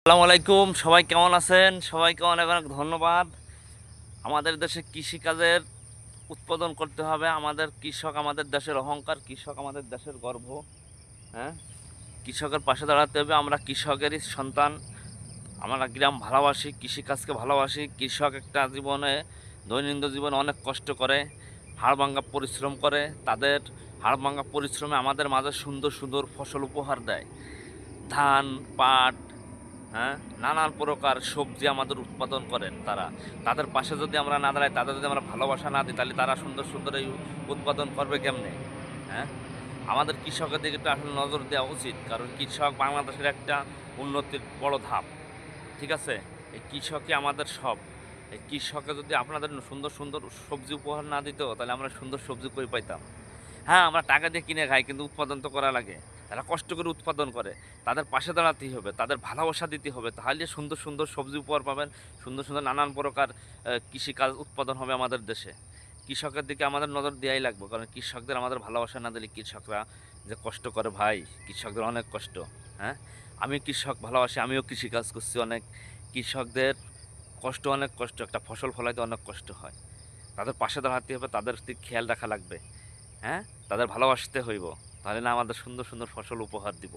আসসালামু আলাইকুম। সবাই কেমন আছেন? সবাইকে অনেক অনেক ধন্যবাদ। আমাদের দেশে কৃষিকাজের উৎপাদন করতে হবে। আমাদের কৃষক আমাদের দেশের অহংকার, কৃষক আমাদের দেশের গর্ব। হ্যাঁ, কৃষকের পাশে দাঁড়াতে হবে। আমরা কৃষকেরই সন্তান। আমরা গ্রাম ভালোবাসি, কৃষিকাজকে ভালোবাসি। কৃষক একটা জীবনে দৈনন্দিন জীবনে অনেক কষ্ট করে, হাড়ভাঙ্গা পরিশ্রম করে। তাদের হাড়ভাঙ্গা পরিশ্রমে আমাদের মাঝে সুন্দর সুন্দর ফসল উপহার দেয়। ধান, পাট, হ্যাঁ, নানান প্রকার সবজি আমাদের উৎপাদন করেন তারা। তাদের পাশে যদি আমরা না দাঁড়াই, তাদের যদি আমরা ভালোবাসা না দিই, তাহলে তারা সুন্দর সুন্দর এই উৎপাদন করবে কেমনে? হ্যাঁ, আমাদের কৃষকের দিকে একটু আসলে নজর দেওয়া উচিত, কারণ কৃষক বাংলাদেশের একটা উন্নতির বড় ধাপ। ঠিক আছে, এই কৃষকই আমাদের সব। এই কৃষকে যদি আপনাদের সুন্দর সুন্দর সবজি উপহার না দিত, তাহলে আমরা সুন্দর সবজি কই পাইতাম? হ্যাঁ, আমরা টাকা দিয়ে কিনে খাই, কিন্তু উৎপাদন তো করা লাগে। তারা কষ্ট করে উৎপাদন করে। তাদের পাশে দাঁড়াতেই হবে, তাদের ভালোবাসা দিতে হবে। তাহলে সুন্দর সুন্দর সবজি উপহার পাবেন, সুন্দর সুন্দর নানান প্রকার কৃষিকাজ উৎপাদন হবে আমাদের দেশে। কৃষকের দিকে আমাদের নজর দেওয়াই লাগবে, কারণ কৃষকদের আমাদের ভালোবাসা না দিলে, কৃষকরা যে কষ্ট করে ভাই, কৃষকদের অনেক কষ্ট। হ্যাঁ, আমি কৃষক ভালোবাসি, আমিও কৃষিকাজ করছি অনেক। কৃষকদের কষ্ট, অনেক কষ্ট। একটা ফসল ফলাইতে অনেক কষ্ট হয়। তাদের পাশে দাঁড়াতে হবে, তাদের দিকে খেয়াল রাখা লাগবে। হ্যাঁ, তাদের ভালোবাসতে হইব, তাহলে না আমাদের সুন্দর সুন্দর ফসল উপহার দিব।